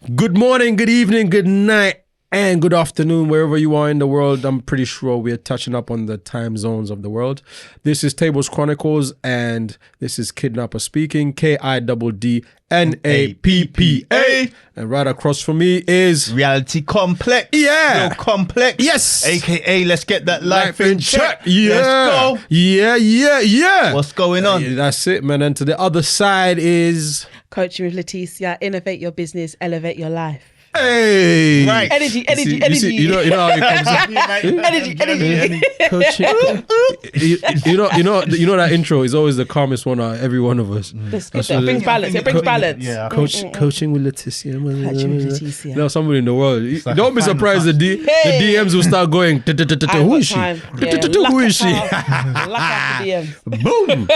Good morning, good evening, good night, and good afternoon, wherever you are in the world. I'm pretty sure we're touching up on the time zones of the world. This is Tables Chronicles, and this is Kidnapper speaking, KIDDNAPPA. And right across from me is... Reality Complex. Yeah. Real Complex. Yes. AKA, let's get that life in check. Yeah. Let's go. Yeah. What's going on? That's it, man. And to the other side is... Coaching with Leticia, innovate your business, elevate your life. Hey, Right. Energy. You know how it comes up. Energy. Coaching. You know that intro is always the calmest one out of every one of us. That's good. It brings balance. Yeah. Coaching with Leticia. Coaching with Leticia. You know, somebody in the world. like Don't be a surprised the DMs will start going. Who is she? Who is she? Boom.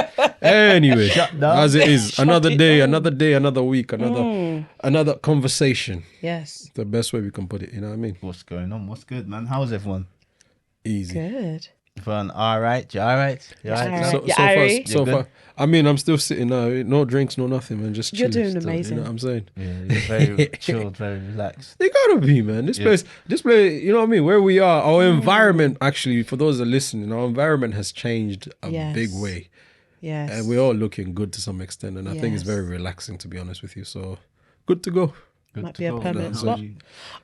Anyway, as it is, another day, another week, another conversation. Yes. The best way we can put it, you know what I mean? What's going on? What's good, man? How's everyone? Easy. Good. Everyone all right? You all right? You all right? So far, I mean, I'm still sitting now. No drinks, no nothing, man. Just You're chilling doing still, amazing. You know what I'm saying? Yeah, you're very chilled, very relaxed. You gotta be, man. This place, you know what I mean? Where we are, our environment, actually, for those that are listening, our environment has changed a big way. Yes. And we're all looking good to some extent. And I think it's very relaxing, to be honest with you. So, good to go. Might be a permanent spot.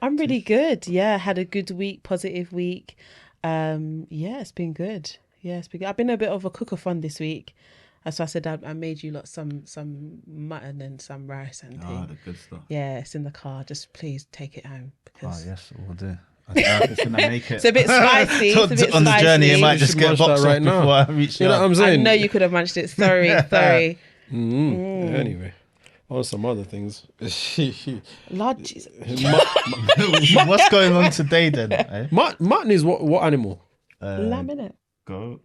I'm really good. Yeah, had a good week, positive week. It's been good. I've been a bit of a cookathon this week. So I said I made you lot some mutton and some rice and things. Oh, the good stuff. Yeah, it's in the car. Just please take it home because yes, we'll do. I don't know if it's gonna make it. it's a bit spicy. On the journey, it might just get boxed right off now. before I reach. You know what I'm saying? I know you could have managed it. Sorry. Anyway. On some other things. Lord Jesus. What's going on today then? Eh? Mutton is what animal? Lamb, innit? Goat.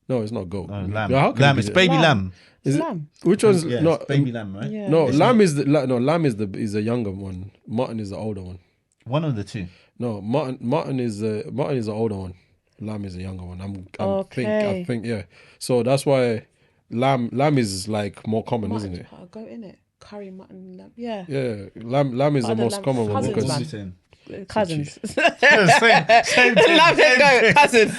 No, it's not goat. No, lamb. Yeah, how can Lamb. it be It's that? baby lamb. Is it? Lamb. Which one's Yeah, no? it's baby lamb, right? Yeah. No, lamb is the younger one. Mutton is the older one. One of the two. No, mutton is the older one. Lamb is the younger one. I think yeah. So that's why lamb is like more common, isn't it? I'll go in it. Curry mutton, lamb. Yeah. Yeah, lamb is the most common one cousins, because man. Cousins. Same Lamb and goat, cousins.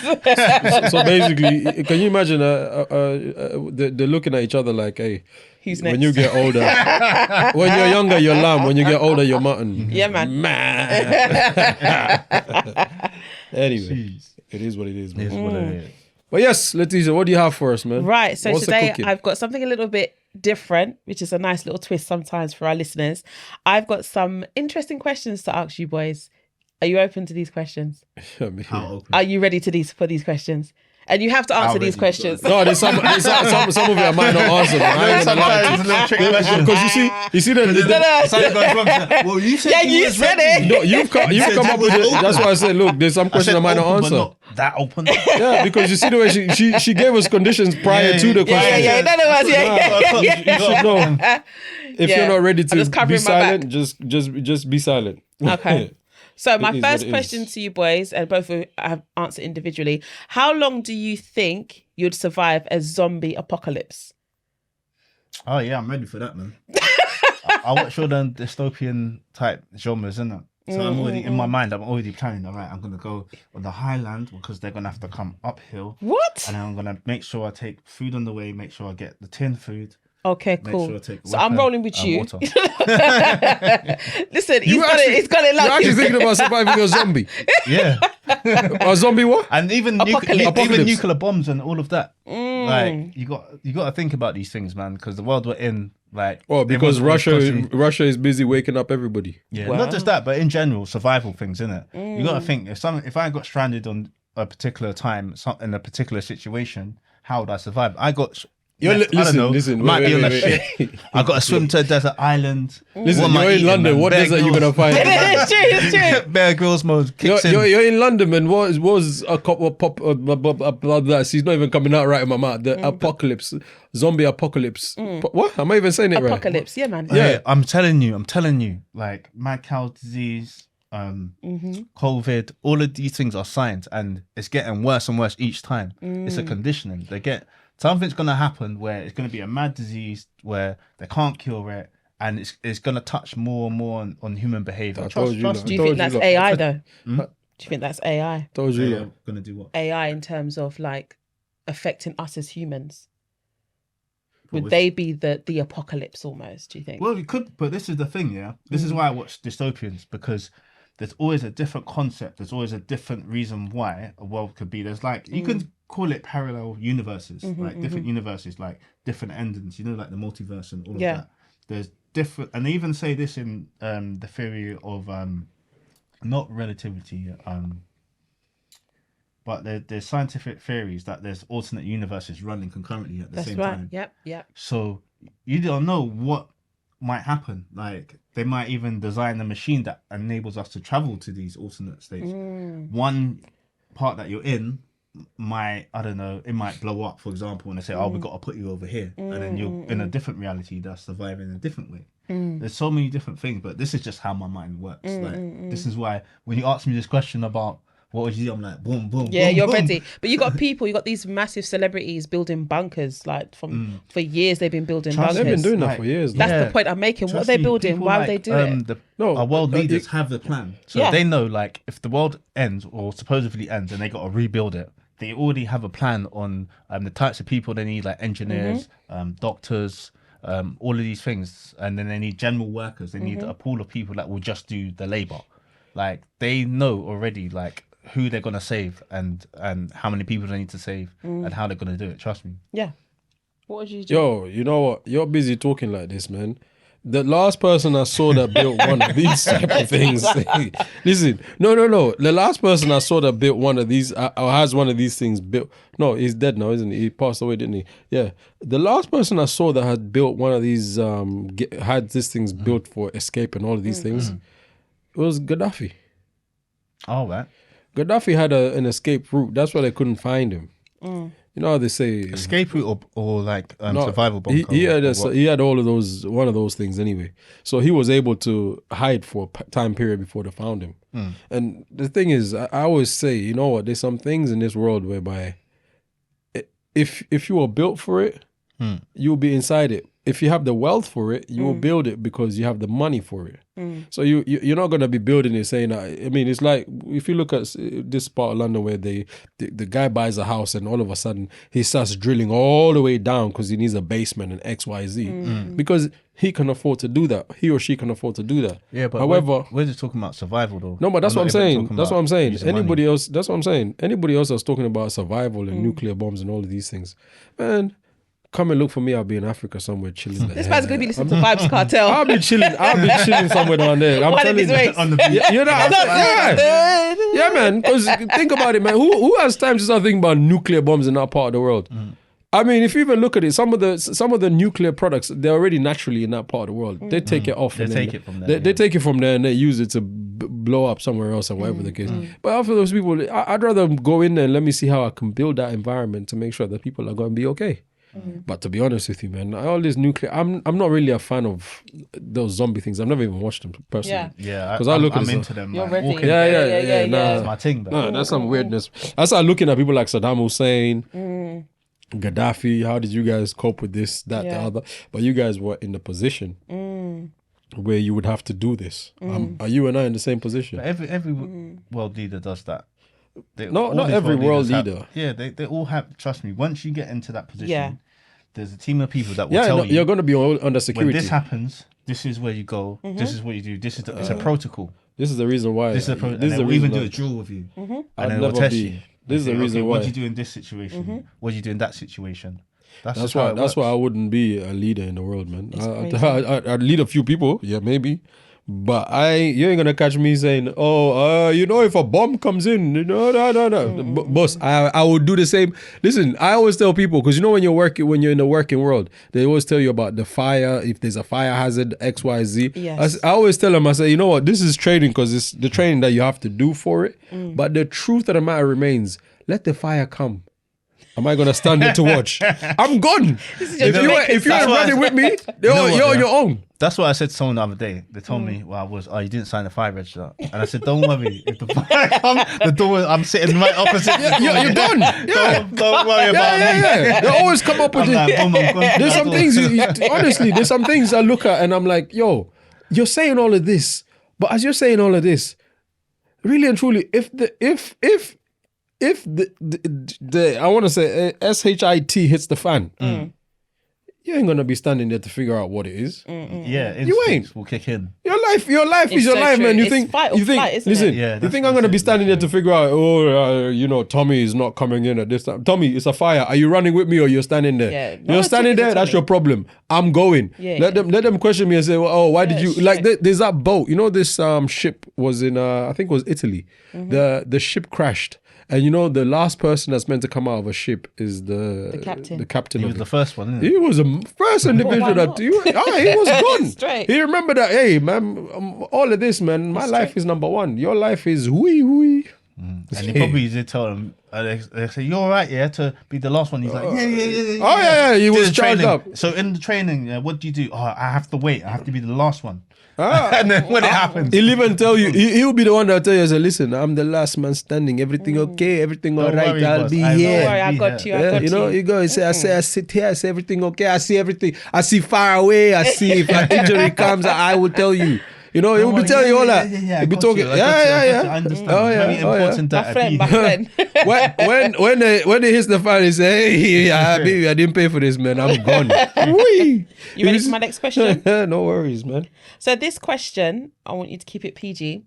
so basically, can you imagine? They're looking at each other like, "Hey, Who's next? when you get older, when you're younger, you're lamb. When you get older, you're mutton." Yeah, man. Anyway, it is what it is, man. It's what it is. But yes, Leticia, what do you have for us, man? Right. So What's the today cooking? I've got something a little bit different, which is a nice little twist sometimes for our listeners. I've got some interesting questions to ask you boys. Are you open to these questions? I mean, Are you ready for these questions? And you have to answer these questions. no, there's some of it I might not answer. But I ain't gonna lie to you. Sometimes it's a little tricky question. Because you see Something goes wrong. Well, you said Yeah, you you was said ready. it. no, you've come up with it. That's why I said, look, there's some questions I might not Open, answer. but not that open. Yeah, because you see the way she gave us conditions prior to the question. Yeah. None of us. You should know. If Yeah. you're not ready I'm to just be covering my silent, just be silent. Okay. So my It is what first it question is. to you boys, and both of you have answered individually. How long do you think you'd survive a zombie apocalypse? Oh yeah, I'm ready for that, man. I watch all the dystopian type genres, innit? So I'm already in my mind. I'm already planning. All right, I'm gonna go on the highland because they're gonna have to come uphill, What? and then I'm gonna make sure I take food on the way. Make sure I get the tin food. Okay, Make cool. sure I take So I'm weapon rolling with and you. water. Listen, he's got it You're actually lucky. thinking about surviving a zombie. Yeah, A zombie what? and even Apocalypse. even nuclear bombs and all of that. Like you got to think about these things, man, because the world we're in, like, Oh, because everyone's constantly- Russia is busy waking up everybody. Yeah, Wow. not just that, but in general, survival things, innit? You got to think if I got stranded on a particular time, in a particular situation, how would I survive? I got. You're I don't know. listen. I might wait, be on a wait, ship. wait. I got to swim to a desert island. Listen, What am I you're in eating, London. man? What Bear desert are you Grylls. gonna find? It's true. Bear Grylls mode kicks in. You're in London, man. What was a couple of pop? Blah, blah, blah, blah. She's not even coming out right in my mouth. The apocalypse, zombie apocalypse. What? Am I even saying it right? Apocalypse, yeah, man. Yeah. Yeah, I'm telling you, like mad cow disease, COVID, all of these things are signs, and it's getting worse and worse each time. It's a conditioning. Something's gonna happen where it's gonna be a mad disease where they can't cure it, and it's gonna touch more and more on human behavior. told you, Trust Do me. you think that's lot. AI though? Do you think that's AI? Told you. Yeah, lot. I'm gonna do what? AI in terms of like affecting us as humans? Would was- they be the apocalypse almost? Do you think? Well, we could, but this is the thing, yeah. This is why I watch dystopians, because there's always a different concept. There's always a different reason why a world could be. There's like you can call it parallel universes, like different universes, like different endings. You know, like the multiverse and all of that. There's different, and they even say this in the theory of not relativity, but there's scientific theories that there's alternate universes running concurrently at the same time. Yep. So you don't know what might happen. Like they might even design a machine that enables us to travel to these alternate states. One part that you're in might, I don't know, it might blow up, for example, and they say, "Oh, we got to put you over here," and then you're in a different reality that's surviving in a different way. There's so many different things, but this is just how my mind works. This is why when you ask me this question about what would you do, I'm like, boom, boom. Yeah, boom, you're boom. ready. But you got these massive celebrities building bunkers. Like for years, they've been building Trust me. bunkers. They've been doing that Like, for years. That's Yeah. the point I'm making. What are Trust they me, building? people Why like, would they do it? Our world leaders have the plan. So Yeah. they know, like, if the world ends or supposedly ends and they got to rebuild it, they already have a plan on the types of people they need, like engineers, doctors, all of these things. And then they need general workers. They need a pool of people that will just do the labor. Like, they know already, like, who they're going to save and how many people they need to save and how they're going to do it. Trust me. Yeah. What would you do? Yo, you know what? You're busy talking like this, man. The last person I saw that built one of these type of things. Listen, no. The last person I saw that built one of these, or has one of these things built. No, he's dead now, isn't he? He passed away, didn't he? Yeah. The last person I saw that had built one of these, had these things built for escape and all of these things, it was Gaddafi. Oh, right. Gaddafi had an escape route. That's why they couldn't find him. You know how they say Escape route or like no, survival bunker? He had or what? he had all of those, one of those things anyway. So he was able to hide for a time period before they found him. And the thing is, I always say, you know what? There's some things in this world whereby, if you are built for it, you'll be inside it. If you have the wealth for it, you will build it because you have the money for it. So you're not gonna be building it saying, I mean, it's like if you look at this part of London where the guy buys a house and all of a sudden he starts drilling all the way down because he needs a basement and XYZ because he can afford to do that. He or she can afford to do that. Yeah, but however, we're just talking about survival though. no, but that's what I'm saying. That's what I'm saying. using Anybody money. else, that's what I'm saying. Anybody else that's talking about survival and nuclear bombs and all of these things, man, come and look for me. I'll be in Africa somewhere chilling. This man's gonna be listening to Vibes Cartel. I'll be chilling somewhere down there. I'm One of telling his you. ways. On the beach. Yeah, yeah, man. Because think about it, man. Who has time to start thinking about nuclear bombs in that part of the world? I mean, if you even look at it, some of the nuclear products, they're already naturally in that part of the world. They take it off. They and take then it from there, They take it from there and they use it to blow up somewhere else and whatever the case. But after those people, I'd rather go in there and let me see how I can build that environment to make sure that people are going to be okay. But to be honest with you, man, all this nuclear, I'm not really a fan of those zombie things. I've never even watched them personally. Yeah, 'Cause I look at I'm it, into them. You're like, ready. walking Yeah, dead. nah. That's my thing. No, that's some weirdness. I started looking at people like Saddam Hussein, Gaddafi. How did you guys cope with this, that, the other? But you guys were in the position where you would have to do this. Are you and I in the same position? But every world leader does that. Not all these every world leaders leader. Yeah, they all have. Trust me. Once you get into that position, Yeah. there's a team of people that will Yeah, tell no, you you're going to be under when security. this happens. This is where you go. This is what you do. This is it's a protocol. This is the reason why. This is and the they'll reason even do why- a drill with you, I'd and they will never test be. you. This is the Say, reason okay, why. what do you do in this situation? What do you do in that situation? That's That's just how why. it That's why I works. wouldn't be a leader in the world, man. crazy. I'd lead a few people, yeah, maybe, but you ain't gonna catch me saying, "Oh, if a bomb comes in, no. Boss, I would do the same." Listen, I always tell people because when you're in the working world, they always tell you about the fire. If there's a fire hazard, X, Y, Z. Yes. I always tell them, I say, you know what, this is training because it's the training that you have to do for it. But the truth of the matter remains: let the fire come. Am I gonna stand there to watch? I'm gone. If you ain't running with me, you're on your own. That's what I said to someone the other day. They told me, you didn't sign the fire register. And I said, don't worry. If the fire comes, the door, I'm sitting right opposite. You're done. Yeah. Don't worry about me. Yeah. They always come up with it. There's some things, honestly, there's some things I look at and I'm like, yo, you're saying all of this. But as you're saying all of this, really and truly, if the I want to say SHIT hits the fan, you ain't gonna be standing there to figure out what it is. Yeah, you ain't. Will kick in. Your life is your life, man. You think? Listen, you think I'm gonna be standing there to figure out? Tommy is not coming in at this time. Tommy, it's a fire. Are you running with me or you're standing there? Yeah, you're standing there. That's your problem. I'm going. Yeah, let them question me and say, why did you like? There's that boat. You know, this ship was in I think it was Italy. The ship crashed. And the last person that's meant to come out of a ship is the captain. The captain. He was the first one, isn't He was the first individual that he was gone. Straight. He remembered that. Hey, man, all of this, man. My life is number one. Your life is wee. And he probably did tell him. They say, "You're all right, yeah, to be the last one." He's like, "Yeah." Oh yeah. He was charged training. up. So in the training, what do you do? Oh, I have to wait. I have to be the last one. And then when it happens, He'll even tell you. He'll be the one that'll tell you. Say, listen, I'm the last man standing. Everything okay? Everything all right? worry, I'll boss. be Don't here. Don't worry, I got you. You go and say, I sit here. I say everything okay. I see everything. I see far away. I see if an injury comes, I will tell you. He will be telling you all that. He'll be talking. I understand. Very important that My friend. when they hit the fan, they say, "Hey, baby, I didn't pay for this, man. I'm gone." You ready for my next question? No worries, man. So this question, I want you to keep it PG.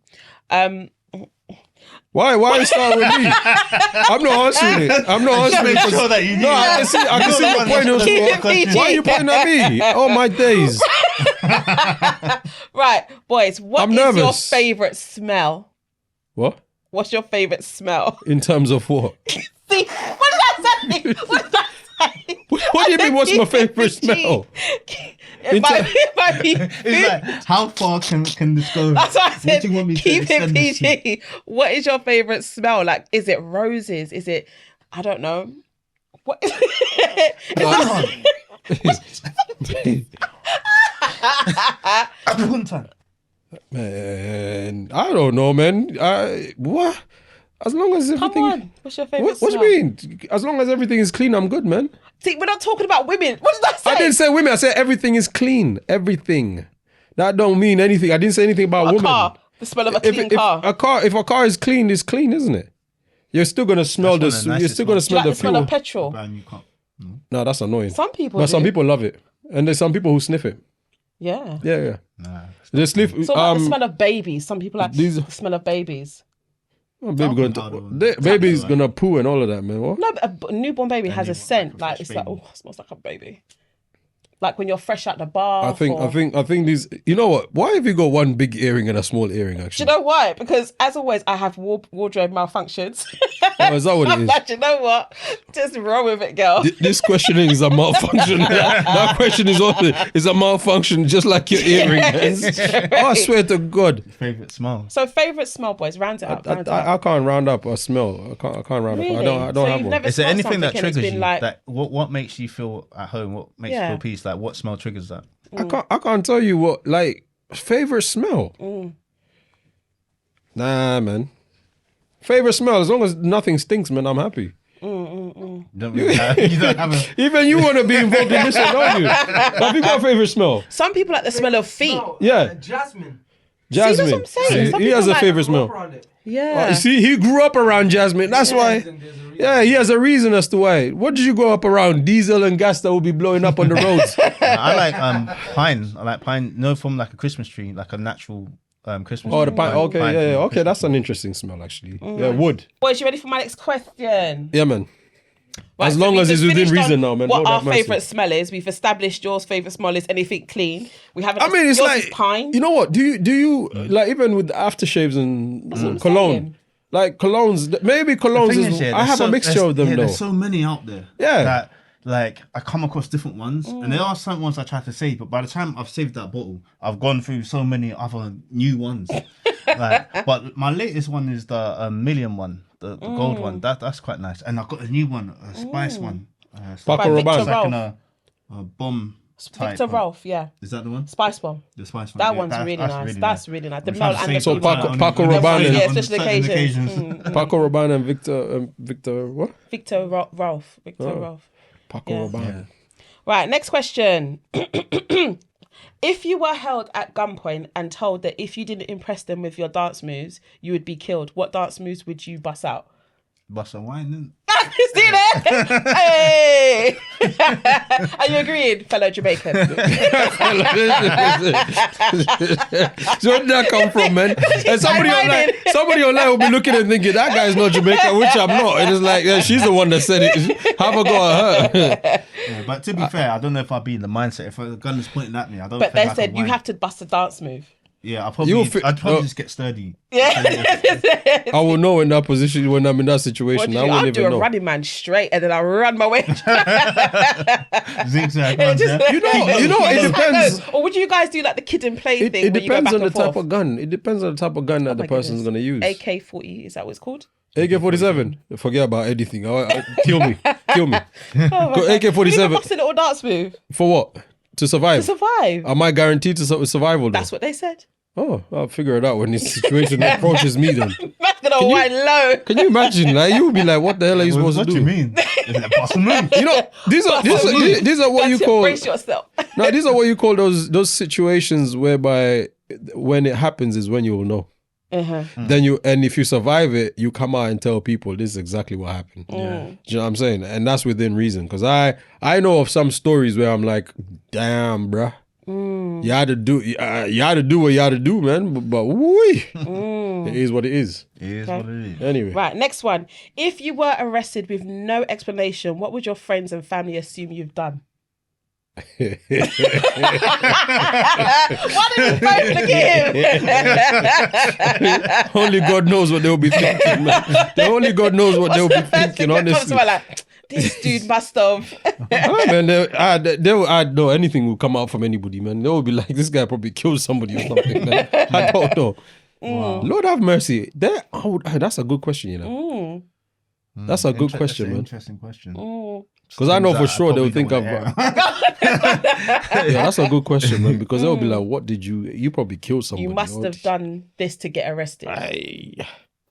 Why are you starting with me? I'm not answering it. I'm not answering it. Sure that you No, I can see your point of view. Why are you pointing at me? Oh my days. Right, boys, what is your favourite smell? What? What's your favourite smell? In terms of what? See, what did I say? What do you mean, what's my favourite smell? It might be It's like, how far can this go? That's what I said. What do you want me to Keep it extend this to? PG. What is your favourite smell? Like, is it roses? Is it, I don't know. What? Man, I don't know, man. What? As long as everything. Come on. What's your favourite What smell? do you mean? As long as everything is clean, I'm good, man. See, we're not talking about women. What did I say? I didn't say women. I said everything is clean. Everything. That don't mean anything. I didn't say anything about women. Car. The smell of a clean car. If a car is clean, it's clean, isn't it? You're still gonna smell That's this. one of the You're nicest still gonna smells. smell Like the the smell of fuel. petrol. Brand new car. No, that's annoying. Some people But do. some people love it, and there's some people who sniff it. Yeah. Yeah. Nah. They sniff. So what about the smell of babies? Some people like these- the smell of babies. Baby's gonna poo and all of that, man. What? No, but a newborn baby has a newborn, scent. like a Like fresh it's like, baby. oh, it smells like a baby. Like when you're fresh out the bar. I think these. You know what? Why have you got one big earring and a small earring? Do you Actually, know why? Because as always, I have wardrobe malfunctions. Oh, is that what it is? Like, you know what? Just roll with it, girl. This questioning is a malfunction. That question is a malfunction, just like your earring. I swear to God, Favorite smell. So favourite smell, boys. Round it up. Round it up. I can't round up a smell. I can't round up. Really? I don't So have you've one. never Is there smelled anything that something and it's triggers been you? like- That what makes you feel at home? What makes you Yeah. feel peace? Like what smell triggers that? I can't tell you what like favorite smell. Nah, man. Favorite smell, as long as nothing stinks, man, I'm happy. You don't really have, you don't have a. Even you want to be involved in this one, don't you? Have you got a favorite smell? Some people like the smell of feet. Yeah. Jasmine. Jasmine. that's what I'm saying. Some he has people a like- favorite smell. Around it. Yeah. You see, he grew up around Jasmine. That's why. There's a reason. Yeah, he has a reason as to why. What did you grow up around? Diesel and gas that will be blowing up on the roads. I like pine. I like pine. No, from like a Christmas tree, like a natural Christmas tree. Oh, the pine. Okay, Pine yeah. from Okay, Christmas that's tree. an interesting smell, actually. Yeah, wood. Boys, you ready for my next question? Yeah, man. Right, As so long we've as it's just within finished reason on now, man. What Lord our have mercy. favourite smell is. We've established yours favourite smell is anything clean. We haven't. I mean, it's yours like is pine. You know what? Do you like even with aftershaves and what I'm cologne? saying. Like colognes, maybe colognes thing is. is, yeah, I have a mixture of them though. There's so many out there. Yeah. That like I come across different ones, and there are some ones I try to save, but by the time I've saved that bottle, I've gone through so many other new ones. But my latest one is the Million one, the gold one. That's quite nice. And I got a new one, a spice one. Paco By Victor Rabanne. It's like Ralph. a bomb type. Victor Ralph, yeah. Is that the one? Spice bomb. The spice one. That Yeah, one's really nice. That's really nice. The melt and the So female. Paco Rabanne Yeah, and special occasions. Paco Rabanne and Victor what? Victor Ralph. Victor Ralph. Paco Rabanne. Right, next question. If you were held at gunpoint and told that if you didn't impress them with your dance moves, you would be killed, what dance moves would you bust out? Bust a wine, then. You see that? Hey! Are you agreeing, fellow Jamaican? So where did that come from, man? And somebody online will be looking and thinking, that guy's not Jamaican, which I'm not. And it's like, yeah, she's the one that said it. Have a go at her. Yeah, but to be fair, I don't know if I'd be in the mindset. If a gun is pointing at me, I don't But think they I could said you whine. have to bust a dance move. Yeah, I'd You'll probably just get sturdy. Yeah. I will know in that position when I'm in that situation. I I'll wouldn't do even a know. running man straight and then I'll run my way. Zigzag runs, yeah? It depends. Or would you guys do like the kid and play It thing? where you go depends back on the and type forth? of gun. It depends on the type of gun that the My person's goodness. going to use. AK-40, is that what it's called? AK-47. Forget about anything. Kill me. Oh my God. AK-47. You never bust a little dance move For what? To survive. to survive. Am I guaranteed to survival? Though? That's what they said. Oh, I'll figure it out when this situation approaches me. Then That's gonna whine low. can you imagine? Like you would be like, "What the hell are you supposed What to do do?" you mean? Is it bust a move? You know, these are what you call. Brace yourself. No, these are what you call those situations whereby when it happens is when you will know. Then if you survive it, you come out and tell people this is exactly what happened. Do you know what I'm saying? And that's within reason. Because I know of some stories where I'm like, damn, bruh. You had to do what you had to do, man. But it is what it is. It is what it is. Anyway, Right, next one. If you were arrested with no explanation, what would your friends and family assume you've done? Why did you both look at him? only God knows what they'll be thinking, man. Only God knows what they'll be thinking, honestly. Like, this dude must have. Oh, man, I know anything will come out from anybody, man. They will be like, this guy probably killed somebody or something, man. I don't know. Wow. Lord have mercy. That's a good question, you know. That's a good question, man. Interesting question. Because I know for Things sure that I they'll think probably of. don't wanna Yeah, that's a good question, man. Because they'll be like, "What did you probably killed somebody? You must have done this to get arrested.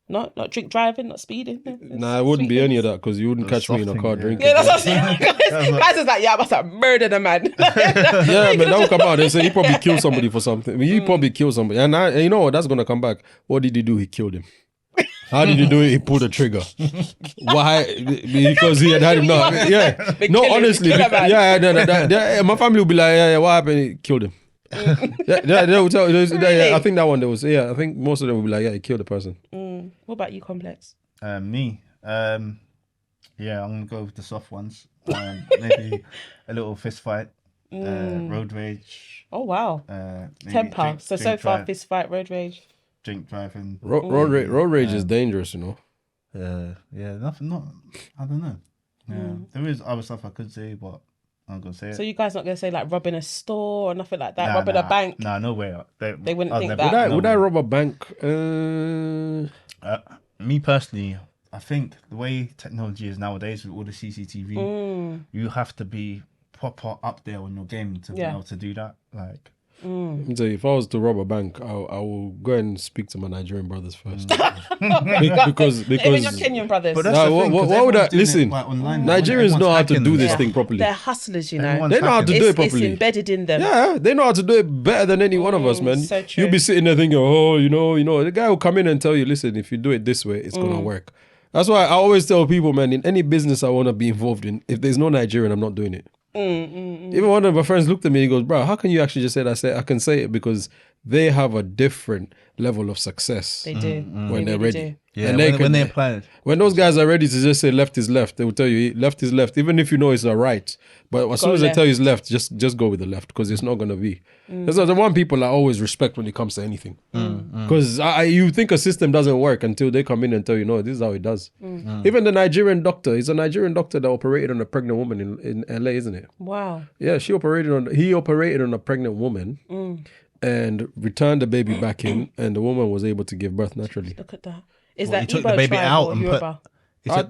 Not drink driving, not speeding. Nah, it wouldn't be any of that because you wouldn't catch me in a soft car thing, drinking. Yeah, that's what I'm saying. Guys is like, yeah, I must have murdered a man. Yeah, man, that will come out. They say he probably killed somebody for something. I mean, he probably killed somebody. And you know what? That's going to come back. What did he do? He killed him. How did he do it? He pulled the trigger. Why? Because he had him. No, yeah. No, kill him, honestly. kill a man. Yeah, my family will be like, yeah, what happened? He killed him. Yeah, they will tell. Really? I think that one there was. Yeah, I think most of them will be like, yeah, he killed the person. What about you, Complex? Me. Yeah, I'm gonna go with the soft ones. Maybe a little fist fight, road rage. Oh, wow. Maybe Temper. So far, drive, fist fight, road rage. drink driving. Road rage is dangerous, you know. Yeah, nothing. Not. I don't know. Yeah, there is other stuff I could say, but I'm gonna say it. So you guys not going to say like robbing a store or nothing like that? Robbing a bank? Nah, no way. They wouldn't I'd think never- that. no Would I way. rob a bank? Me personally, I think the way technology is nowadays with all the CCTV, you have to be proper up there on your game to be able to do that. Like, Let me tell you, if I was to rob a bank, I will go and speak to my Nigerian brothers first. because Even your Kenyan brothers. but that's Nah, the thing, 'cause what would I everyone's doing it, listen? like, online now. Nigerians Everyone's know how to hacking do and this stuff. thing properly. They're hustlers, you know. Everyone's They know how to hacking. do it It's properly. embedded in them. Yeah, they know how to do it better than any one of us, man. so true. You'll be sitting there thinking, oh, you know, the guy will come in and tell you, listen, if you do it this way, it's gonna work. That's why I always tell people, man, in any business I want to be involved in, if there's no Nigerian, I'm not doing it. Even one of my friends looked at me and he goes, bro, how can you actually just say that? I said, I can say it because they have a different level of success They do. when They they're really ready. do. Yeah, And when they apply it. When those guys are ready to just say left is left, they will tell you left is left, even if you know it's a right. But as soon as they left. tell you it's left, just go with the left because it's not going to be. That's the one people I always respect when it comes to anything. Because you think a system doesn't work until they come in and tell you, no, this is how it does. Even the Nigerian doctor, he's a Nigerian doctor that operated on a pregnant woman in LA, isn't it? Wow. Yeah, he operated on a pregnant woman and returned the baby back in, and the woman was able to give birth naturally. Look at that. Is Well, that he took the Igbo baby tribe out or and put- Yoruba?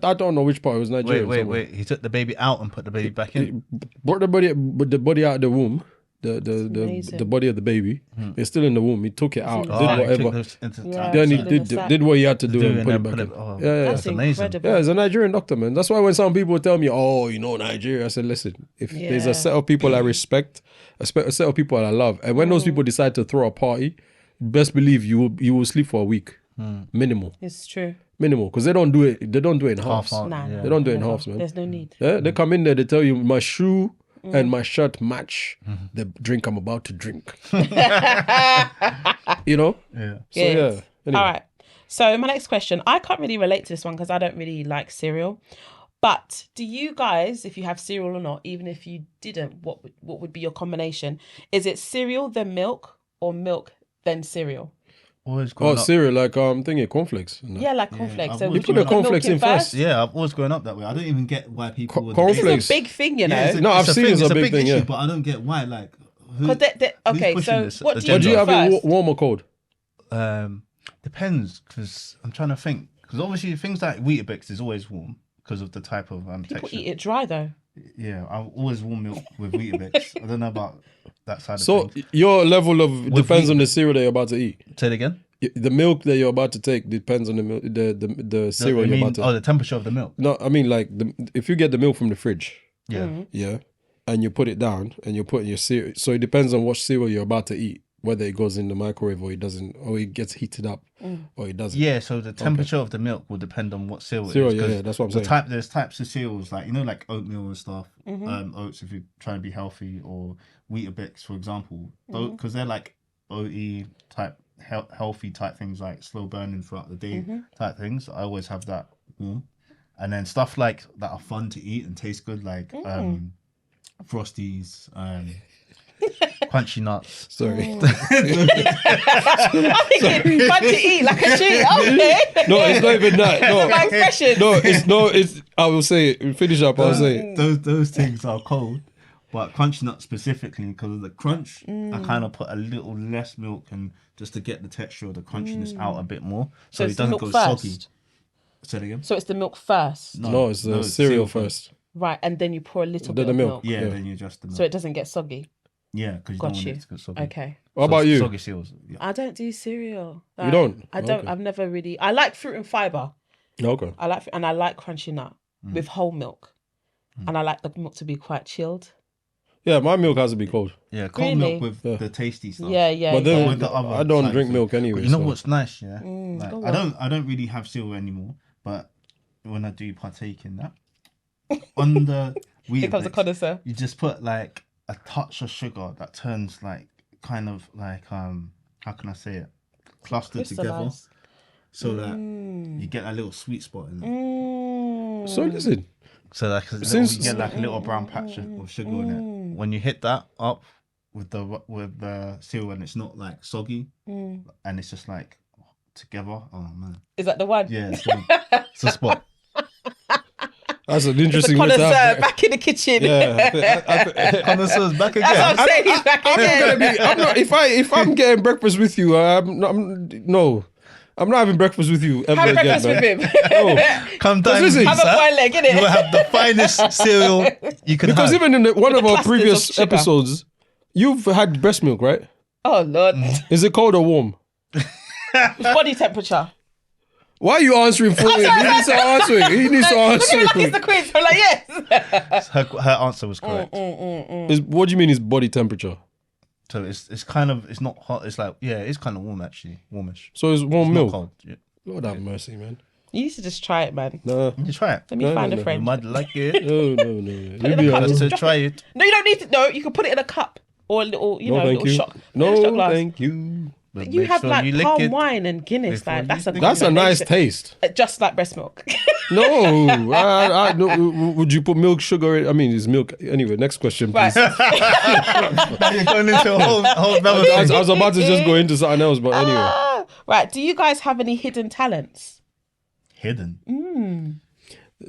I don't know which part. It was Nigerian. Wait. He took the baby out and put the baby back in. Brought the body out of the womb. The amazing. body of the baby. It's still in the womb. He took it out, in did the whatever. Yeah. Then he Still in the did sack. did what he had to do and and put then it back put in. it- oh, Yeah. That's amazing. incredible. Yeah, he's a Nigerian doctor, man. That's why when some people tell me, "Oh, you know Nigeria," I said, "Listen, if there's Yeah. a set of people I respect, a set of people I love, and when those people decide to throw a party, best believe you will sleep for a week, minimal, It's true. because they don't do it. They don't do it in halves. Half-hearted. Nah, Yeah. They don't do it in never. halves, man. There's no need. Yeah, they come in there. They tell you my shoe and my shirt match the drink I'm about to drink. You know. Yeah. So yeah. Good. Anyway. All right. So my next question, I can't really relate to this one because I don't really like cereal. But do you guys, if you have cereal or not, even if you didn't, what would be your combination? Is it cereal then milk or milk then cereal? Always Oh, growing up. cereal, like thinking cornflakes. and that. Yeah, like cornflakes. I've So always would you put the put milk cornflakes in first. Yeah, I've always grown up that way. I don't even get why people. would- cornflakes. It's a big thing, you know. Yeah, it's a- No, I've it's a seen thing, it's a big thing, issue, yeah. But I don't get why. Like, who, Because okay, pushing so this what do But do you do have it first? warm or cold? depends because I'm trying to think. Because obviously things like Weetabix is always warm because of the type of People texture. eat it dry though. Yeah, I always warm milk with Weetabix. I don't know about that side So of things. your level of depends wheat. on the cereal that you're about to eat. Say it again. The milk that you're about to take depends on the milk, the cereal you're about to. the temperature of the milk. No, I mean like if you get the milk from the fridge, Yeah. yeah, and you put it down and you put in your cereal. So it depends on what cereal you're about to eat, whether it goes in the microwave or it doesn't, or it gets heated up, or it doesn't. Yeah, so the temperature of the milk will depend on what cereal, Cereal, it is. 'cause yeah, that's what I'm saying. There's types of cereals like like oatmeal and stuff. Oats if you're trying to be healthy, or Weetabix for example, because they're like oaty type healthy type things, like slow burning throughout the day type things. I always have that warm, and then stuff like that are fun to eat and taste good, like Frosties, crunchy nuts. Sorry. I'm thinking fun to eat like a treat. Okay. No, it's not even that. No, My expression. no, it's. I will say it. Finish up. I'll say it. Those things are cold, but crunchy nuts specifically because of the crunch, I kind of put a little less milk and just to get the texture of the crunchiness out a bit more, so it's it the doesn't milk go first? soggy. Say it again. So it's the milk first, No, it's the cereal first. right? And then you pour a little Then bit of the milk, milk. Yeah, Yeah. then you adjust the milk. so it doesn't get soggy. Yeah, because you Got don't want you. it to get soggy. Okay. What about you? Soggy cereals. Yeah. I don't do cereal. You don't? I don't. Okay. I've never really. I like fruit and fiber. Okay. I like crunchy nut with whole milk, and I like the milk to be quite chilled. Yeah, my milk has to be cold. Yeah, cold Really? milk with Yeah. the tasty stuff. Yeah, yeah. But then With the other I don't side drink of milk it. anyway. But you know so- what's nice, yeah? Like, go I don't really have cereal anymore, but when I do partake in that, on the Here comes a Weetabix, connoisseur. you just put like a touch of sugar that turns like kind of like how can I say it, clustered together, Crystallized. so that you get a little sweet spot in it. So listen, So like Since- you get like a little brown patch of sugar in it. When you hit that up with the cereal and it's not like soggy and it's just like together. Oh man, Is that the one? yeah, it's a spot. that's an It's a interesting way to connoisseur have. back in the kitchen. Yeah, Connoisseurs back That's again. what I'm saying. He's back I'm not again. gonna be. I'm not. If I'm getting breakfast with you, I'm not having breakfast with you ever Have again, breakfast man. with him. No. Come down, listen- Have a boiled leg, You innit? will have the finest cereal you can Because have. even in one of the our clusters previous of sugar. episodes, you've had breast milk, right? Oh Lord. Is it cold or warm? Body temperature. Why are you answering for him? He needs to answer it. He needs to Look answer at me like he's it. the quiz. I'm like, yes. Her answer was correct. What do you mean is body temperature? So it's kind of, it's not hot. It's like, yeah, it's kind of warm actually, warmish. So it's warm It's milk. not cold. Yeah. Lord have mercy, man. You need to just try it, man. Nah. You try it. Let me No, find no, a no. You friend. might like it. No. You be cup. honest. Just to try it. No, you don't need to. No, you can put it in a cup or a little, No, a thank little you. shot. No, little shot glass. thank you. But You make have sure like you lick palm it. wine and Guinness. before Like you that's a lick That's a nice combination. taste. Just like breast milk. No, no. Would you put milk, sugar? I mean, it's milk. Anyway, next question, please. Right. Now you're going into a whole another I thing. was about to just go into something else, but anyway. Right. Do you guys have any hidden talents? Hidden.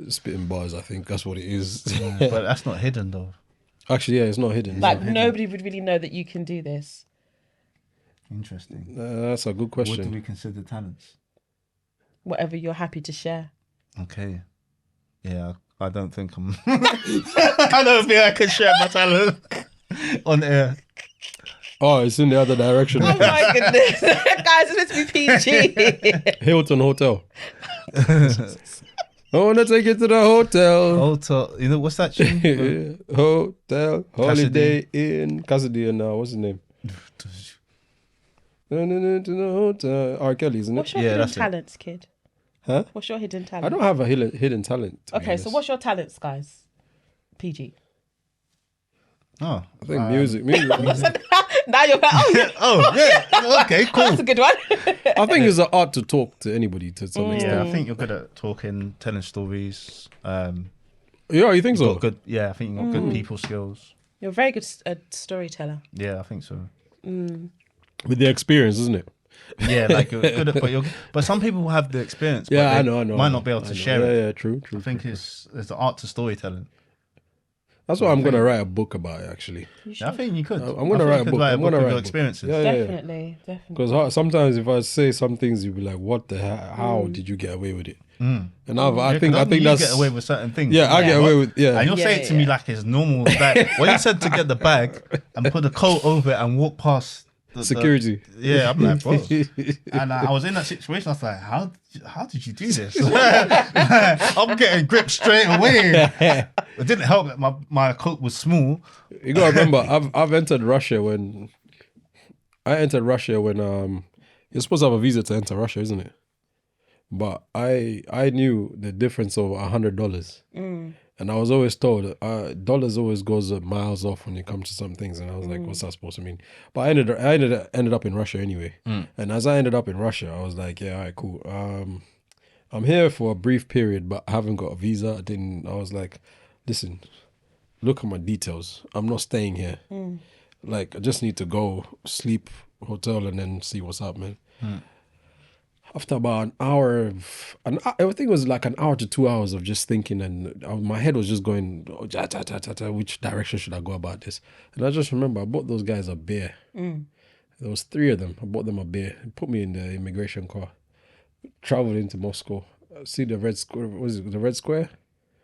Spitting bars, I think that's what it is. But that's not hidden though. Actually, yeah, it's not hidden. Like nobody would really know that you can do this. Interesting. That's a good What do question. we consider talents? Whatever you're happy to share. Okay. Yeah, I don't think I'm. I don't think I can share my talent on air. Oh, it's in the other direction. Oh my goodness. Guys, it's meant to be PG. Hilton Hotel. I want to take you to the hotel. Hotel. You know, what's that tune? Hotel. Holiday Inn. Cassidy and what's his name? To the hotel. R. Kelly, isn't it? What's your Yeah, hidden that's it. talents, kid? Huh? What's your hidden talent? I don't have a hidden talent. to be Okay, so honest. what's your talents, guys? PG. Oh. I think music. Now you're like, oh yeah, Oh, yeah. Okay, cool. that's a good one. I think it's an art to talk to anybody to some extent. Yeah, I think you're good at talking, telling stories. Yeah, you think You've so? got good. Yeah, I think you've got good people skills. You're a very good storyteller. Yeah, I think so. With the experience, isn't it? Yeah, like you're good at, but some people have the experience. But Yeah, they I know. Might not be able I to know. share yeah, it. Yeah, true. I think it's the art to storytelling. That's what I'm gonna write a book about. Actually, Yeah, I think you could. I'm gonna write a book. I'm gonna of write your a book. experiences. Yeah, yeah. Definitely. Because sometimes if I say some things, you'll be like, "What the hell? How did you get away with it?" And I think you that's get away with certain things. Yeah, I get away with And you'll say it to me Yeah. like it's normal. Like, when you said to get the bag and put a coat over it and walk past security. Yeah, I'm like, bro. And I was in that situation. I was like, how did you do this? I'm getting gripped straight away. It didn't help that my coat was small. You gotta remember, I've entered Russia when you're supposed to have a visa to enter Russia, isn't it? But I knew the difference of $100, and I was always told dollars always goes miles off when it comes to some things, and I was like, what's that supposed to mean? But I ended up in Russia anyway, and as I ended up in Russia, I was like, yeah, all right, cool. I'm here for a brief period, but I haven't got a visa. I was like, listen, look at my details. I'm not staying here. Like, I just need to go sleep, hotel, and then see what's up, man. After about an hour, I think it was like an hour to 2 hours of just thinking, and my head was just going, which direction should I go about this? And I just remember I bought those guys a beer. There was 3 of them. I bought them a beer. Put me in the immigration car. Traveled into Moscow. See the Red Square. Was it the Red Square?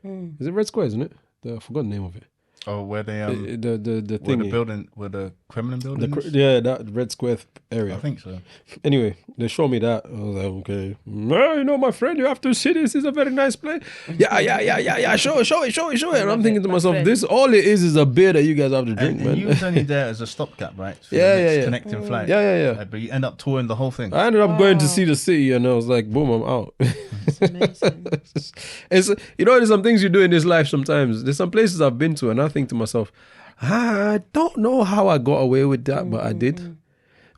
Is it Red Square, isn't it? I forgot the name of it. Oh, where they The where thing. the building, where the Kremlin building is? Yeah, that Red Square area. I think so. Anyway, they showed me that. I was like, okay. Well, you know, my friend, you have to see this. It's a very nice place. Yeah. Show it. And I'm thinking to myself, this all it is a beer that you guys have to drink, And man. you was only there as a stopgap, right? For Yeah, the next yeah. connecting flight. Yeah. But you end up touring the whole thing. I ended up going to see the city, and I was like, boom, I'm out. Amazing. There's some things you do in this life sometimes. There's some places I've been to, and I think to myself, I don't know how I got away with that, but I did.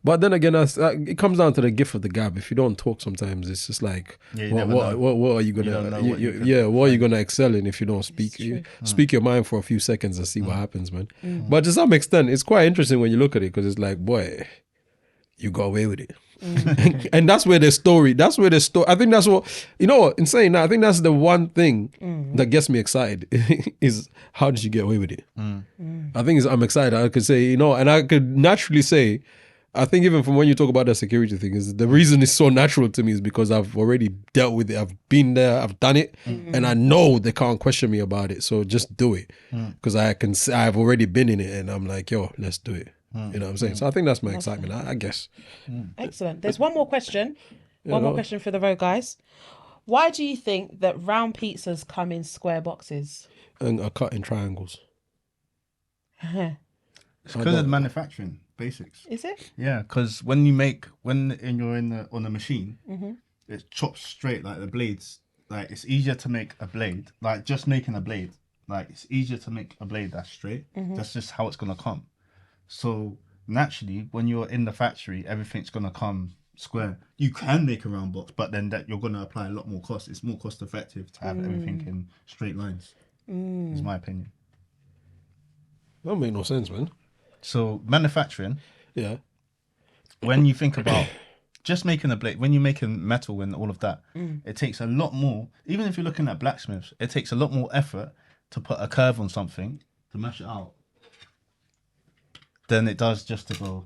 But then again, it comes down to the gift of the gab. If you don't talk, sometimes it's just like, Yeah, you never know. what are you You don't gonna? know what you can what are you gonna excel in if you don't speak? Speak your mind for a few seconds and see what happens, man. But to some extent, it's quite interesting when you look at it, because it's like, boy, you got away with it. And that's where the story. I think that's what, in saying that, I think that's the one thing that gets me excited is, how did you get away with it? I think I'm excited. I could say, and I could naturally say, I think even from when you talk about the security thing, is the reason it's so natural to me is because I've already dealt with it. I've been there, I've done it, and I know they can't question me about it. So just do it, because I've already been in it, and I'm like, yo, let's do it. You know what I'm saying? So I think that's my excitement, I guess. Excellent. There's one more question. One more question for the road guys. Why do you think that round pizzas come in square boxes? And are cut in triangles. It's because of the manufacturing basics. Is it? Yeah, because when you're on the machine, it chops straight, like the blades. Like, it's easier to make a blade. Like, just making a blade. Like, it's easier to make a blade that's straight. That's just how it's gonna come. So naturally, when you're in the factory, everything's gonna come square. You can make a round box, but then that you're gonna apply a lot more cost. It's more cost effective to have everything in straight lines. Is my opinion. That don't make no sense, man. So manufacturing, Yeah. when you think about just making a blade, when you're making metal and all of that, it takes a lot more. Even if you're looking at blacksmiths, it takes a lot more effort to put a curve on something to mash it out than it does just to go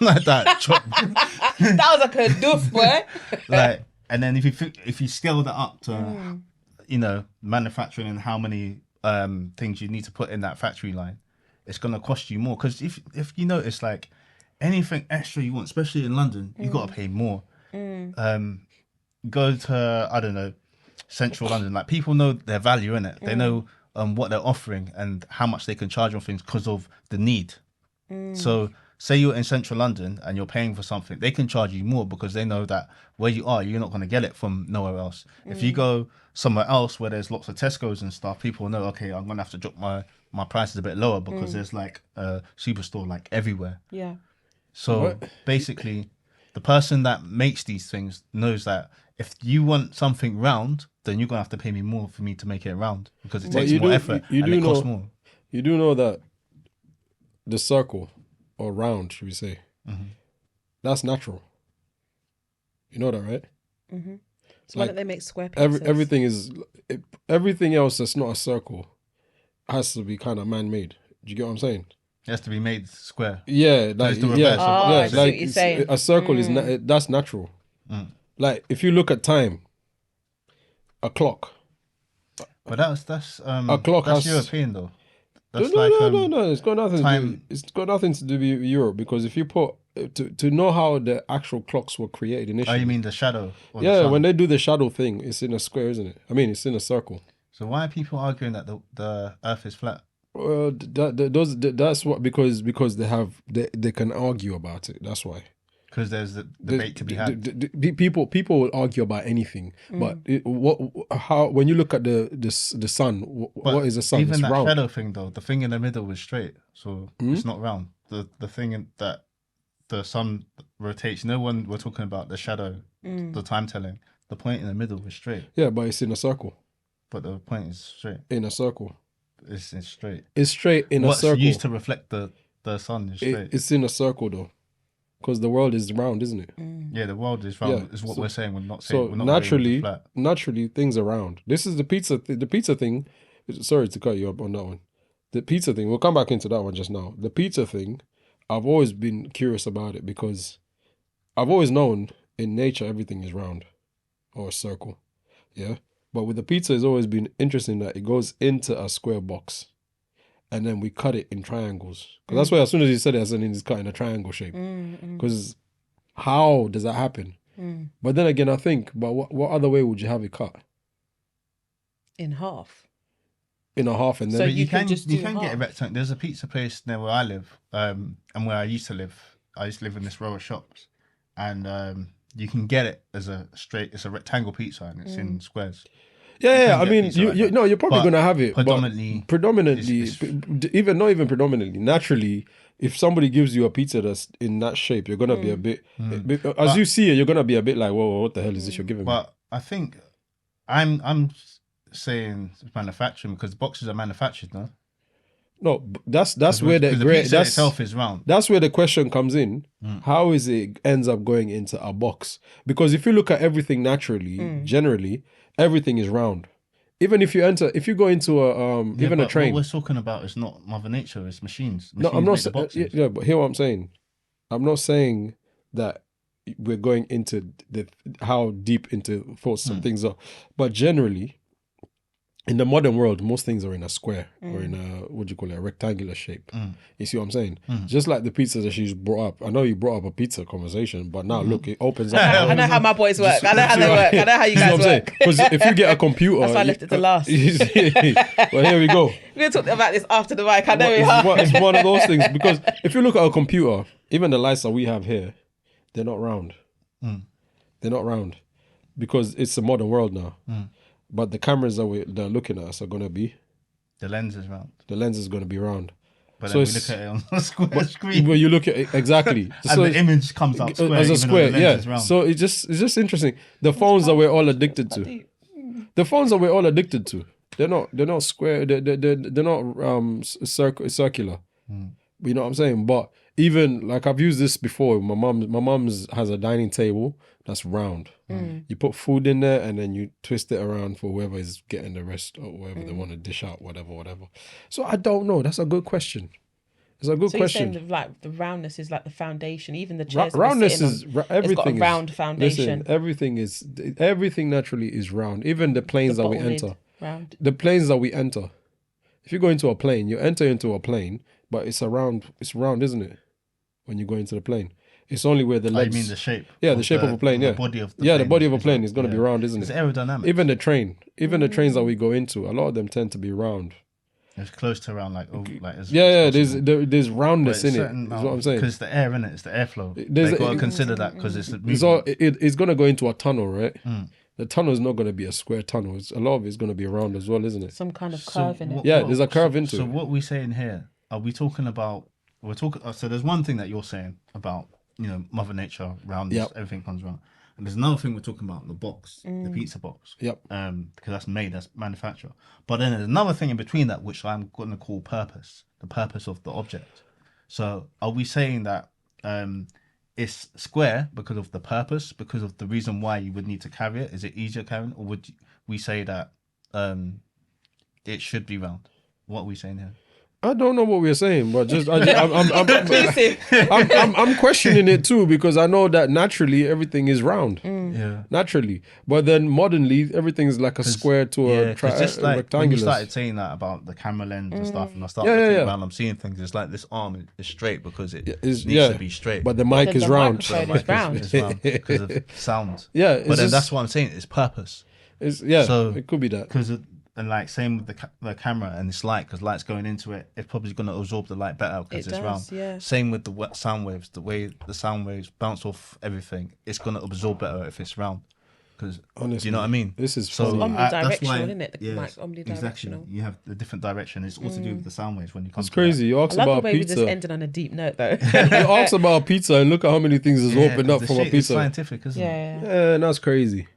like that. Chop. That was like a doof, boy. Like, And then if you scale that up to, manufacturing and how many things you need to put in that factory line, it's gonna cost you more. Because if you notice, like anything extra you want, especially in London, you gotta pay more. Go to, I don't know, central London. Like people know their value in it. They know what they're offering and how much they can charge on things because of the need. So say you're in central London and you're paying for something, they can charge you more because they know that where you are, you're not going to get it from nowhere else. If you go somewhere else where there's lots of Tesco's and stuff, people know, okay, I'm going to have to drop my prices a bit lower because there's like a superstore like everywhere. Yeah. So basically, the person that makes these things knows that if you want something round, then you're going to have to pay me more for me to make it round because it takes more effort and it costs more. You do know that the circle, or round, should we say, that's natural. You know that, right? Mm-hmm. So why don't they make square pieces? Everything else that's not a circle has to be kind of man-made. Do you get what I'm saying? It has to be made square. Yeah, like I see what you're saying. A circle is that's natural. Like if you look at time, a clock. But that's a clock that's has European though. That's no. It's got nothing. It's got nothing to do with Europe because if you put to know how the actual clocks were created initially. Oh, you mean the shadow? Yeah, when they do the shadow thing, it's in a square, isn't it? I mean, it's in a circle. So why are people arguing that the Earth is flat? Well, that's what because they can argue about it. That's why. Because there's the debate to be had. People will argue about anything, but when you look at the sun, what is the sun? Even it's that round. shadow thing though, the thing in the middle was straight, so it's not round. The thing that the sun rotates. No one we're talking about the shadow, the time telling. The point in the middle is straight. Yeah, but it's in a circle. But the point is straight. In a circle. It's straight. It's straight in a circle. What's used to reflect the sun is straight. It's in a circle though. Because the world is round, isn't it? Yeah, the world is round. Yeah, is what we're saying. We're not saying. So we're not naturally, things are round. This is the pizza. The pizza thing. Sorry to cut you up on that one. The pizza thing. We'll come back into that one just now. The pizza thing. I've always been curious about it because I've always known in nature everything is round or a circle. Yeah, but with the pizza, it's always been interesting that it goes into a square box. And then we cut it in triangles. Because that's why as soon as you said it, I said it's cut in a triangle shape. Because how does that happen? But then again, I think, but what other way would you have it cut? In half. In a half, and then So you can just get half. a rectangle. There's a pizza place near where I live, and where I used to live. I used to live in this row of shops, and you can get it as a straight. It's a rectangle pizza, and it's in squares. Yeah. I mean, you're probably gonna have it predominantly, even not even predominantly. Naturally, if somebody gives you a pizza that's in that shape, you're gonna be a bit. As you see it, you're gonna be a bit like, whoa, what the hell is this you're giving me? But I think I'm saying manufacturing because boxes are manufactured, no. No, that's where the pizza itself is round. That's where the question comes in. How is it ends up going into a box? Because if you look at everything naturally, generally, everything is round. Even if you go into a train. What we're talking about is not Mother Nature; it's machines. No, I'm not saying. Yeah, but hear what I'm saying. I'm not saying that we're going into how deep into thoughts some things are, but generally. In the modern world, most things are in a square or in a rectangular shape. You see what I'm saying? Just like the pizza that she's brought up. I know you brought up a pizza conversation, but now look, it opens up. I know how my boys work. I know how they work. I know how you guys work. Because if you get a computer... That's why I left it to last. Well, here we go. We're going to talk about this after the mic. I know we are. It's one of those things. Because if you look at a computer, even the lights that we have here, they're not round. They're not round. Because it's a modern world now. But the cameras that they're looking at us are going to be... The lens is round. The lens is going to be round. But then we look at it on a square screen. Well, you look at it, exactly. And so the image comes out square. As a square, the lens is round. So it's just interesting. The phones that we're all addicted to. The phones that we're all addicted to. They're not square. They're not circular. You know what I'm saying? But even like I've used this before. My mom's has a dining table that's round. You put food in there and then you twist it around for whoever is getting the rest or whoever they want to dish out, whatever. So I don't know. That's a good question. It's a good So question. you're saying like the roundness is like the foundation, even the chairs that we're Roundness sitting is on, everything. it's got a is- round foundation. Listen, everything naturally is round. Even the planes The that we bottle lid, enter. round. The planes that we enter. If you go into a plane, you enter into a plane, but it's round, isn't it? When you go into the plane, it's only where the I legs. mean the shape. Yeah, the shape of a plane. The Yeah, body of the the plane body of a is plane round. is going to be Yeah. round, isn't It's it? aerodynamics. Even the trains that we go into, a lot of them tend to be round. It's close to around like as Yeah, possible. there's roundness But in it. certain Is what I'm saying. Because the air in it, it's the airflow. There's They got to a- consider that because it's It's all it's going to go into a tunnel, right? Mm. The tunnel is not going to be a square tunnel. A lot of it's going to be round as well, isn't it? Some kind of curve in it. Yeah, there's a curve into so it. what we saying here? Are we talking about? We're talking. So there's one thing that you're saying about Mother Nature, roundness, Yep. everything comes round. And there's another thing we're talking about, the box, the pizza box. Yep. Because that's manufactured. But then there's another thing in between that, which I'm going to call purpose, the purpose of the object. So are we saying that it's square because of the purpose, because of the reason why you would need to carry it? Is it easier carrying, or would we say that it should be round? What are we saying here? I don't know what we're saying, but just I'm Inclusive. I'm questioning it too because I know that naturally everything is round, Yeah. naturally, but then modernly everything's like a square to a just like when you rectangular. started saying that about the camera lens and stuff, and I started Yeah, looking yeah. around, I'm seeing things. It's like this arm is straight because it Is- needs yeah, to be straight. but the mic The is round. microphone is round. It's round because of sound. Yeah, it's but then just- that's what I'm saying. It's purpose. So- it could be that. Because and like same with the camera and it's light, because light's going into it, it's probably going to absorb the light better because It it's does, round. yeah. Same with the sound waves, the way the sound waves bounce off everything, it's going to absorb better if it's round. Because do Honestly, you know what I mean? this is So funny. that's Omnidirectional, why- isn't it? The mic's omnidirectional. Exactly. You have the different direction. It's all to do with the sound waves when you come. It's to crazy. You I asked love the about way we just pizza. ended on a deep note, though. You asked about pizza and look at how many things is that. opened up the from a shit is pizza. scientific, isn't it? yeah. Yeah, that's crazy.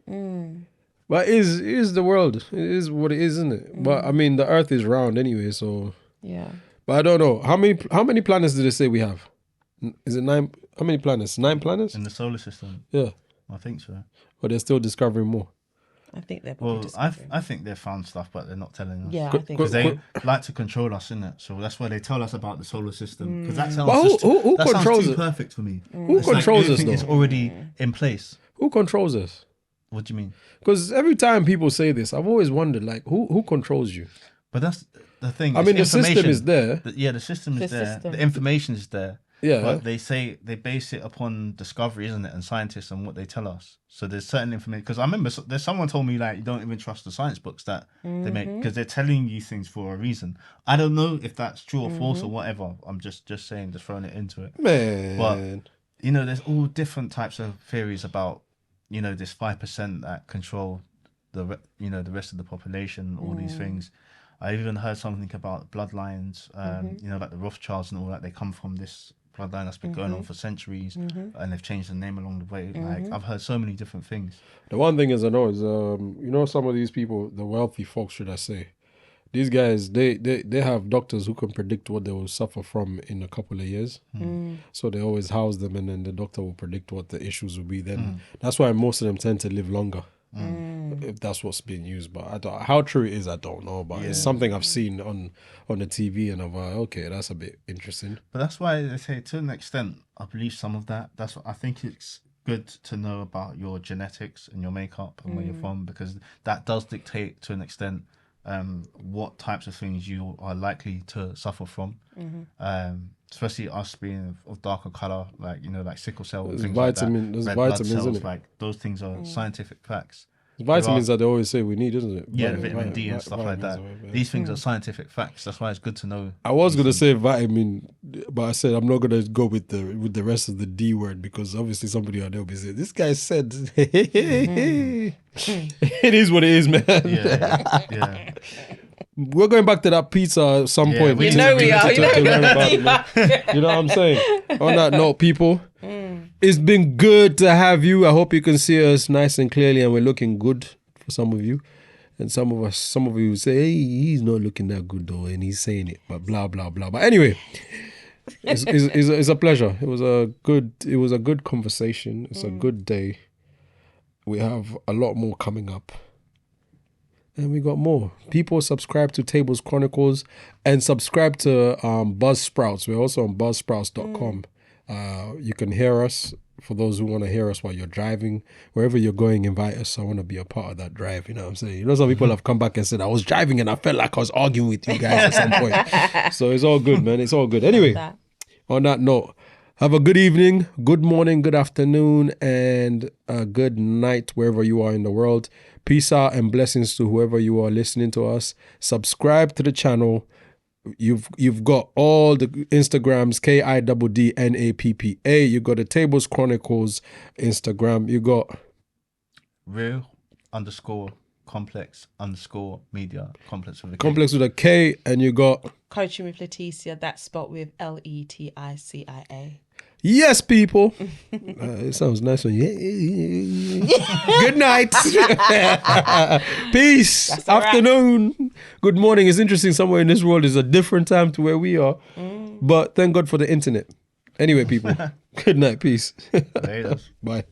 But it is the world. It is what it is, isn't it? But I mean, the Earth is round anyway. So, Yeah. but I don't know how many planets did they say we have? Is it 9? How many planets? 9 planets? In the solar system, Yeah. I think so. But they're still discovering more. I think they're probably Well, discovering. I think they've found stuff, but they're not telling us. Yeah, I Quick- think Because quick- they like to control us, innit? So that's why they tell us about the solar system. Because that But sounds who that sounds controls too it? perfect for me. Who It's like controls us, everything is though? already in place. Who controls us? What do you mean? Because every time people say this, I've always wondered, like, who controls you? But that's the thing. I it's mean, the system information. is there. The system is The there. system. The information is there. Yeah. But they say they base it upon discovery, isn't it? And scientists and what they tell us. So there's certain information. Because I remember there's someone told me like you don't even trust the science books that they make because they're telling you things for a reason. I don't know if that's true or false or whatever. I'm just saying, just throwing it into it. Man. There's all different types of theories about this 5% that control the rest of the population. All these things. I even heard something about bloodlines. Like the Rothschilds and all that. They come from this bloodline that's been going on for centuries, and they've changed the name along the way. Like I've heard so many different things. The one thing is I know is some of these people, the wealthy folks, should I say, these guys they have doctors who can predict what they will suffer from in a couple of years. So they always house them, and then the doctor will predict what the issues will be. Then that's why most of them tend to live longer. If that's what's being used, but how true it is, I don't know. But it's something I've seen on the TV, and I'm like, okay, that's a bit interesting. But that's why they say, to an extent, I believe some of that. That's what I think it's good to know about your genetics and your makeup and where you're from, because that does dictate to an extent what types of things you are likely to suffer from. Especially us being of darker color, like sickle cell, and There's things vitamin- like that. there's Red blood vitamins, cells, innit? like those things are scientific facts. Vitamins that they always say we need, isn't it? Yeah, vitamin D and stuff like that. vitamins, yeah. These things are scientific facts. That's why it's good to know. I was gonna say vitamin, but I said I'm not gonna go with the rest of the D word because obviously somebody out there will be saying this guy said it is what it is, man. Yeah. We're going back to that pizza at some Yeah, point. we You know we are. You know to we learn about it, man. You know what I'm saying? On that note, people, it's been good to have you. I hope you can see us nice and clearly, and we're looking good for some of you. And some of you say, hey, he's not looking that good though, and he's saying it, but blah blah blah. But anyway, it's a pleasure. It was a good conversation. It's a good day. We have a lot more coming up. And we got more. People subscribe to Tables Chronicles and subscribe to Buzzsprouts. We're also on buzzsprouts.com. You can hear us. For those who want to hear us while you're driving, wherever you're going, invite us. I want to be a part of that drive. You know what I'm saying? You know, some people have come back and said, I was driving and I felt like I was arguing with you guys at some point. So it's all good, man. It's all good. Anyway, on that note, have a good evening, good morning, good afternoon, and a good night wherever you are in the world. Peace out and blessings to whoever you are listening to us. Subscribe to the channel. You've got all the Instagrams, KIDDNAPPA. You got the Tables Chronicles Instagram. You got real_complex_media complex with a K. Complex with a K, and you got Coaching with Leticia. That's spelled with LETICIA. yes, people. It sounds nice on you. Good night. Peace. Afternoon. Good morning. It's interesting. Somewhere in this world is a different time to where we are. But thank God for the internet. Anyway, people. Good night. Peace. Laters. Bye.